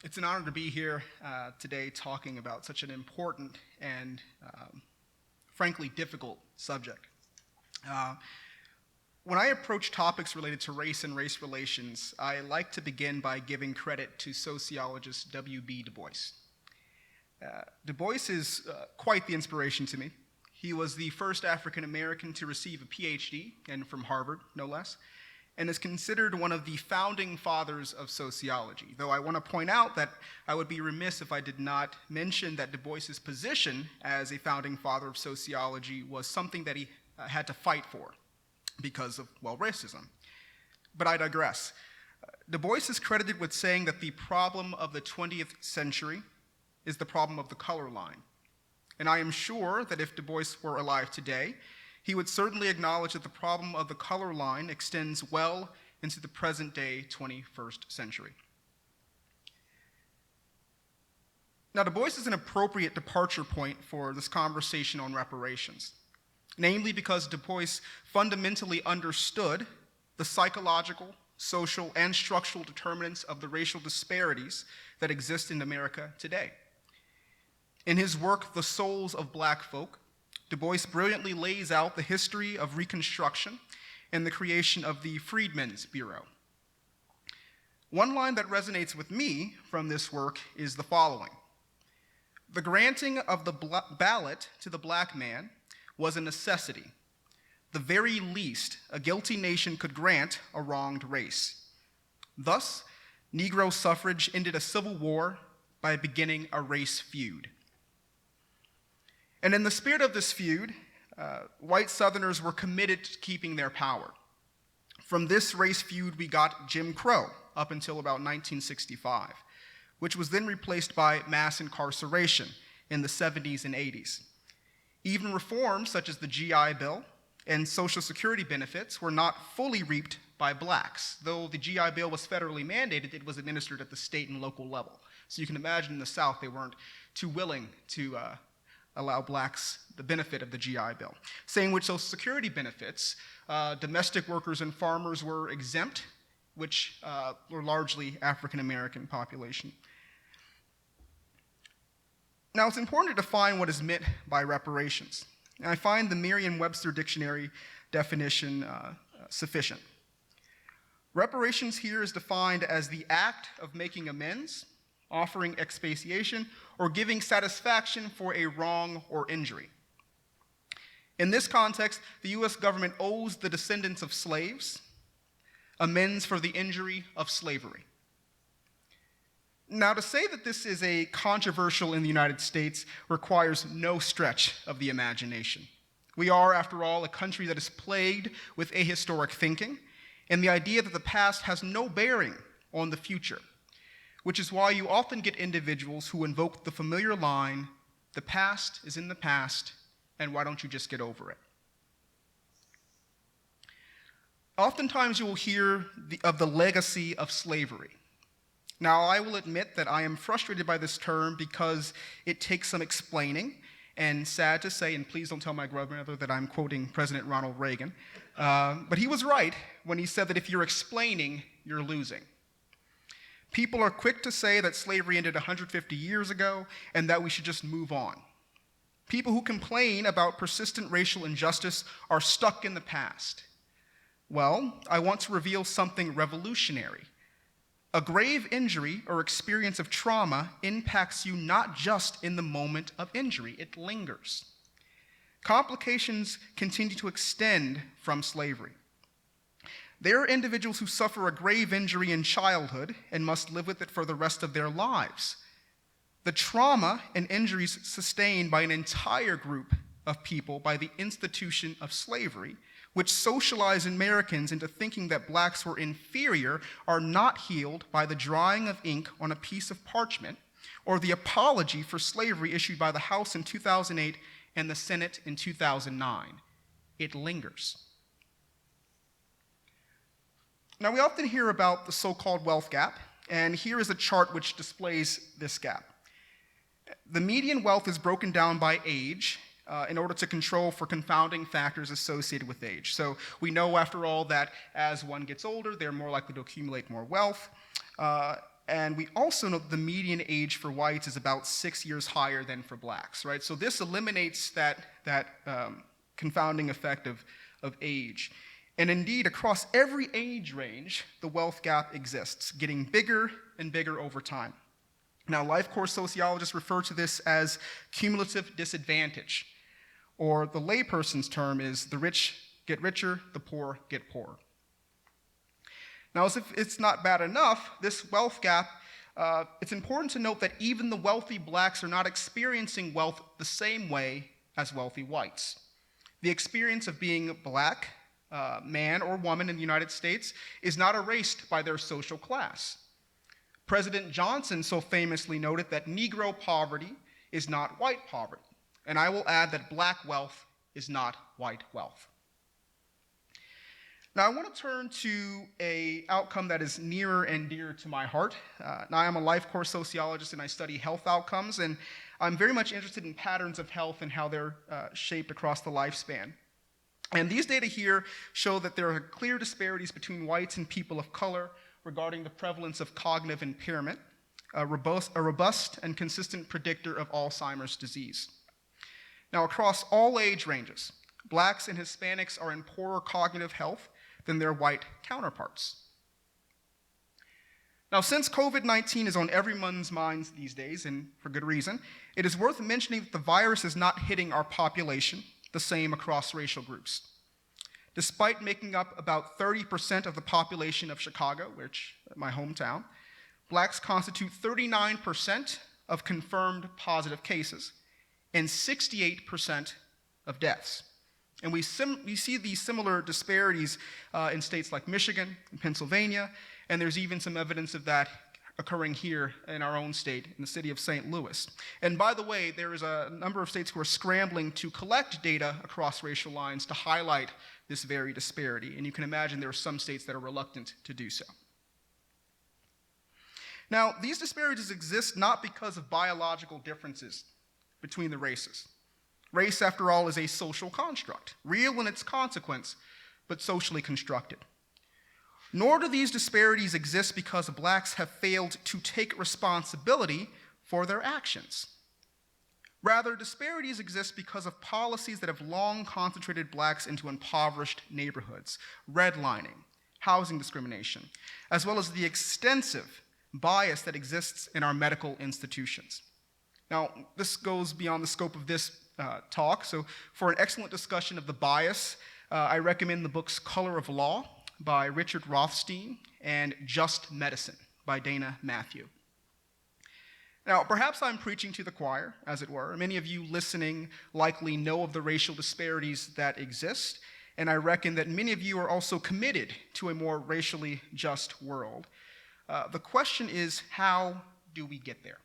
It's an honor to be here today talking about such an important and frankly difficult subject. When I approach topics related to race and race relations, I like to begin by giving credit to sociologist W.B. Du Bois. Du Bois is quite the inspiration to me. He was the first African American to receive a PhD, and from Harvard, no less, and is considered one of the founding fathers of sociology, though I want to point out that I would be remiss if I did not mention that Du Bois's position as a founding father of sociology was something that he had to fight for because of, well, racism. But I digress. Du Bois is credited with saying that the problem of the 20th century is the problem of the color line. And I am sure that if Du Bois were alive today, he would certainly acknowledge that the problem of the color line extends well into the present-day 21st century. Now, Du Bois is an appropriate departure point for this conversation on reparations, namely because Du Bois fundamentally understood the psychological, social, and structural determinants of the racial disparities that exist in America today. In his work, The Souls of Black Folk, Du Bois brilliantly lays out the history of Reconstruction and the creation of the Freedmen's Bureau. One line that resonates with me from this work is the following: "The granting of the ballot to the black man was a necessity, the very least a guilty nation could grant a wronged race. Thus, Negro suffrage ended a civil war by beginning a race feud." And in the spirit of this feud, white Southerners were committed to keeping their power. From this race feud, we got Jim Crow up until about 1965, which was then replaced by mass incarceration in the 70s and 80s. Even reforms such as the GI Bill and Social Security benefits were not fully reaped by blacks. Though the GI Bill was federally mandated, it was administered at the state and local level. So you can imagine in the South, they weren't too willing to allow blacks the benefit of the GI Bill. Same with Social Security benefits. Domestic workers and farmers were exempt, which were largely African American population. Now, it's important to define what is meant by reparations. And I find the Merriam-Webster dictionary definition sufficient. Reparations here is defined as the act of making amends, offering expiation, or giving satisfaction for a wrong or injury. In this context, the US government owes the descendants of slaves amends for the injury of slavery. Now, to say that this is a controversial in the United States requires no stretch of the imagination. We are, after all, a country that is plagued with ahistoric thinking and the idea that the past has no bearing on the future, which is why you often get individuals who invoke the familiar line, "The past is in the past, and why don't you just get over it?" Oftentimes you will hear of the legacy of slavery. Now, I will admit that I am frustrated by this term because it takes some explaining, and sad to say, and please don't tell my grandmother that I'm quoting President Ronald Reagan, but he was right when he said that if you're explaining, you're losing. People are quick to say that slavery ended 150 years ago and that we should just move on. People who complain about persistent racial injustice are stuck in the past. Well, I want to reveal something revolutionary. A grave injury or experience of trauma impacts you not just in the moment of injury, it lingers. Complications continue to extend from slavery. There are individuals who suffer a grave injury in childhood and must live with it for the rest of their lives. The trauma and injuries sustained by an entire group of people by the institution of slavery, which socialized Americans into thinking that blacks were inferior, are not healed by the drawing of ink on a piece of parchment or the apology for slavery issued by the House in 2008 and the Senate in 2009. It lingers. Now, we often hear about the so-called wealth gap, and here is a chart which displays this gap. The median wealth is broken down by age in order to control for confounding factors associated with age. So we know, after all, that as one gets older, they're more likely to accumulate more wealth. And we also know that the median age for whites is about 6 years higher than for blacks, right? So this eliminates that confounding effect of age. And indeed, across every age range, the wealth gap exists, getting bigger and bigger over time. Now, life course sociologists refer to this as cumulative disadvantage, or the layperson's term is the rich get richer, the poor get poorer. Now, as if it's not bad enough, this wealth gap, it's important to note that even the wealthy blacks are not experiencing wealth the same way as wealthy whites. The experience of being black, man or woman in the United States, is not erased by their social class. President Johnson so famously noted that Negro poverty is not white poverty, and I will add that black wealth is not white wealth. Now, I want to turn to an outcome that is nearer and dear to my heart. Now, I am a life course sociologist and I study health outcomes, and I'm very much interested in patterns of health and how they're shaped across the lifespan. And these data here show that there are clear disparities between whites and people of color regarding the prevalence of cognitive impairment, a robust and consistent predictor of Alzheimer's disease. Now, across all age ranges, blacks and Hispanics are in poorer cognitive health than their white counterparts. Now, since COVID-19 is on everyone's minds these days, and for good reason, it is worth mentioning that the virus is not hitting our population the same across racial groups. Despite making up about 30% of the population of Chicago, which is my hometown, blacks constitute 39% of confirmed positive cases and 68% of deaths. And we see these similar disparities in states like Michigan and Pennsylvania, and there's even some evidence of that occurring here in our own state, in the city of St. Louis. And by the way, there is a number of states who are scrambling to collect data across racial lines to highlight this very disparity, and you can imagine there are some states that are reluctant to do so. Now, these disparities exist not because of biological differences between the races. Race, after all, is a social construct, real in its consequence, but socially constructed. Nor do these disparities exist because blacks have failed to take responsibility for their actions. Rather, disparities exist because of policies that have long concentrated blacks into impoverished neighborhoods, redlining, housing discrimination, as well as the extensive bias that exists in our medical institutions. Now, this goes beyond the scope of this talk, so for an excellent discussion of the bias, I recommend the books Color of Law by Richard Rothstein and Just Medicine by Dana Matthew. Now, perhaps I'm preaching to the choir, as it were. Many of you listening likely know of the racial disparities that exist, and I reckon that many of you are also committed to a more racially just world. The question is, how do we get there?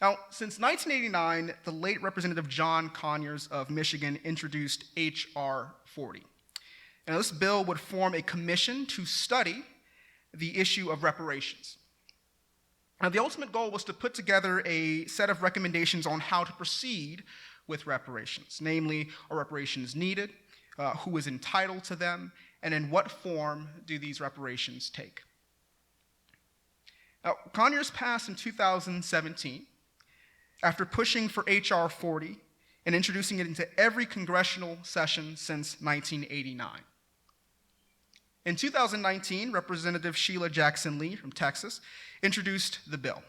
Now, since 1989, the late Representative John Conyers of Michigan introduced H.R. 40. Now, this bill would form a commission to study the issue of reparations. Now, the ultimate goal was to put together a set of recommendations on how to proceed with reparations, namely, are reparations needed, who is entitled to them, and in what form do these reparations take? Now, Conyers passed in 2017 after pushing for H.R. 40 and introducing it into every congressional session since 1989. In 2019, Representative Sheila Jackson Lee from Texas introduced the bill.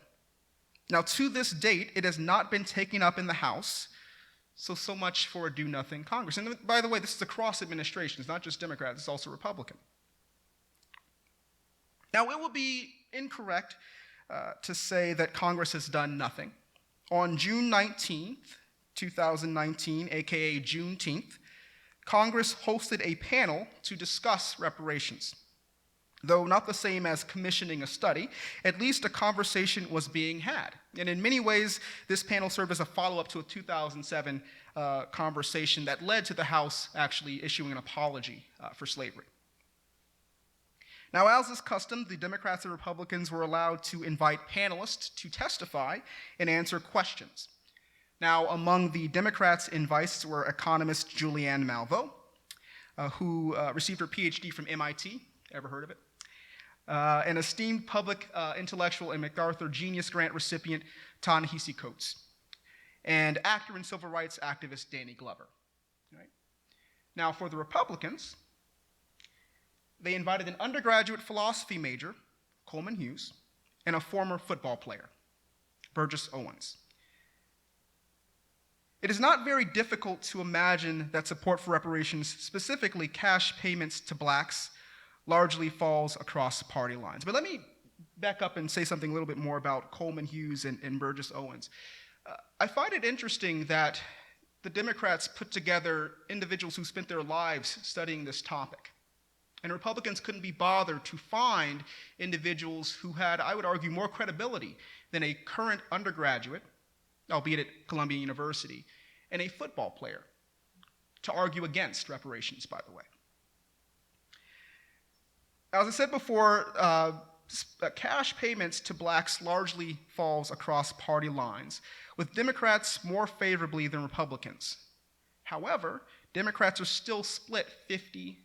Now, to this date, it has not been taken up in the House, so much for a do-nothing Congress. And by the way, this is across administrations, not just Democrats, it's also Republican. Now, it would be incorrect to say that Congress has done nothing. On June 19th, 2019, aka Juneteenth, Congress hosted a panel to discuss reparations. Though not the same as commissioning a study, at least a conversation was being had. And in many ways, this panel served as a follow-up to a 2007 conversation that led to the House actually issuing an apology for slavery. Now, as is custom, the Democrats and Republicans were allowed to invite panelists to testify and answer questions. Now, among the Democrats' invites were economist Julianne Malveaux, who received her PhD from MIT. Ever heard of it? and esteemed public intellectual and MacArthur Genius Grant recipient Ta-Nehisi Coates, and actor and civil rights activist Danny Glover. Right? Now, for the Republicans, they invited an undergraduate philosophy major, Coleman Hughes, and a former football player, Burgess Owens. It is not very difficult to imagine that support for reparations, specifically cash payments to blacks, largely falls across party lines. But let me back up and say something a little bit more about Coleman Hughes and Burgess Owens. I find it interesting that the Democrats put together individuals who spent their lives studying this topic. And Republicans couldn't be bothered to find individuals who had, I would argue, more credibility than a current undergraduate, albeit at Columbia University, and a football player to argue against reparations, by the way. As I said before, cash payments to blacks largely falls across party lines, with Democrats more favorably than Republicans. However, Democrats are still split 50-50.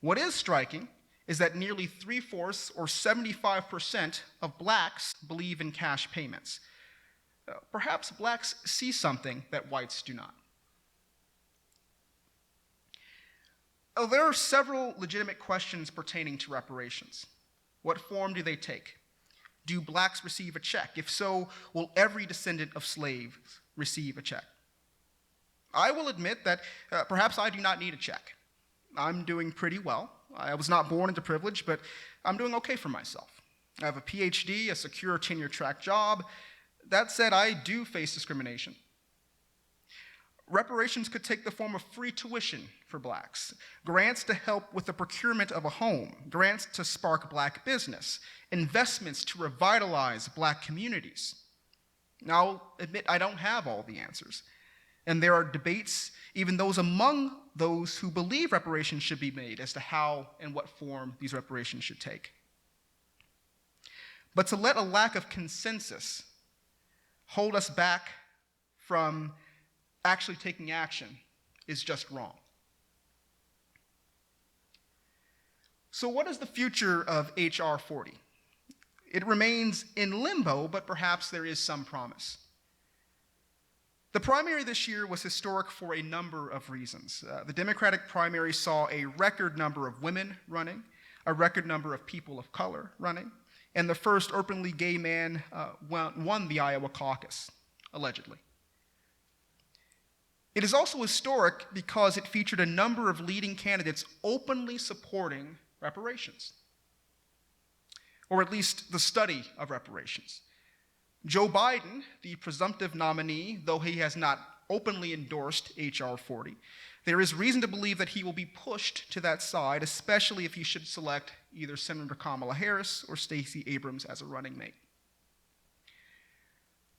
What is striking is that nearly 3/4 or 75% of blacks believe in cash payments. Perhaps blacks see something that whites do not. There are several legitimate questions pertaining to reparations. What form do they take? Do blacks receive a check? If so, will every descendant of slaves receive a check? I will admit that perhaps I do not need a check. I'm doing pretty well. I was not born into privilege, but I'm doing okay for myself. I have a PhD, a secure tenure-track job. That said, I do face discrimination. Reparations could take the form of free tuition for blacks, grants to help with the procurement of a home, grants to spark black business, investments to revitalize black communities. Now, I'll admit I don't have all the answers. And there are debates, even those among those who believe reparations should be made, as to how and what form these reparations should take. But to let a lack of consensus hold us back from actually taking action is just wrong. So what is the future of H.R. 40? It remains in limbo, but perhaps there is some promise. The primary this year was historic for a number of reasons. The Democratic primary saw a record number of women running, a record number of people of color running, and the first openly gay man won the Iowa caucus, allegedly. It is also historic because it featured a number of leading candidates openly supporting reparations, or at least the study of reparations. Joe Biden, the presumptive nominee, though he has not openly endorsed H.R. 40, there is reason to believe that he will be pushed to that side, especially if he should select either Senator Kamala Harris or Stacey Abrams as a running mate.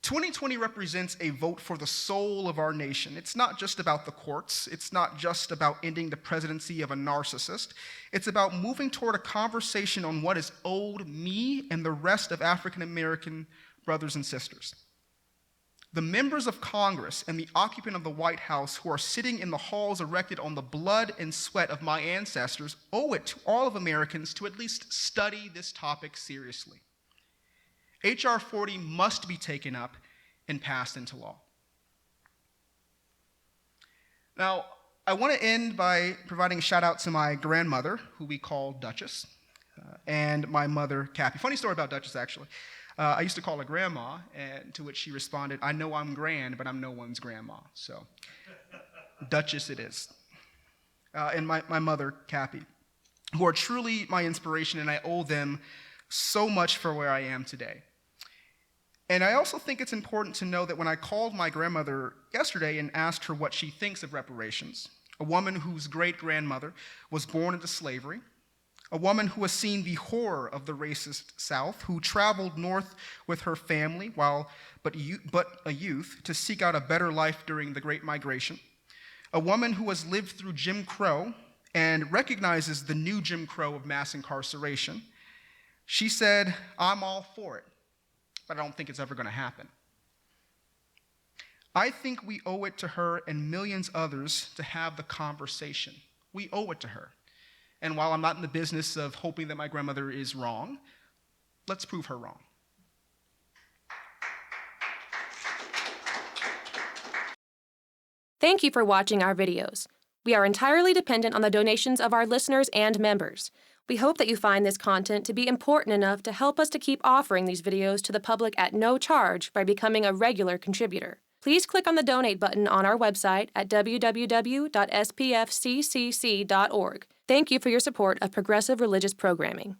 2020 represents a vote for the soul of our nation. It's not just about the courts. It's not just about ending the presidency of a narcissist. It's about moving toward a conversation on what is owed me and the rest of African American brothers and sisters. The members of Congress and the occupant of the White House who are sitting in the halls erected on the blood and sweat of my ancestors owe it to all of Americans to at least study this topic seriously. H.R. 40 must be taken up and passed into law. Now, I want to end by providing a shout out to my grandmother, who we call Duchess, and my mother, Cappy. Funny story about Duchess, actually. I used to call her grandma, and to which she responded, "I know I'm grand, but I'm no one's grandma." So, Duchess it is. And my mother, Cappy, who are truly my inspiration, and I owe them so much for where I am today. And I also think it's important to know that when I called my grandmother yesterday and asked her what she thinks of reparations, a woman whose great-grandmother was born into slavery, a woman who has seen the horror of the racist South, who traveled north with her family but a youth to seek out a better life during the Great Migration, a woman who has lived through Jim Crow and recognizes the new Jim Crow of mass incarceration. She said, "I'm all for it, but I don't think it's ever going to happen." I think we owe it to her and millions others to have the conversation. We owe it to her. And while I'm not in the business of hoping that my grandmother is wrong, let's prove her wrong. Thank you for watching our videos. We are entirely dependent on the donations of our listeners and members. We hope that you find this content to be important enough to help us to keep offering these videos to the public at no charge by becoming a regular contributor. Please click on the donate button on our website at www.spfccc.org. Thank you for your support of progressive religious programming.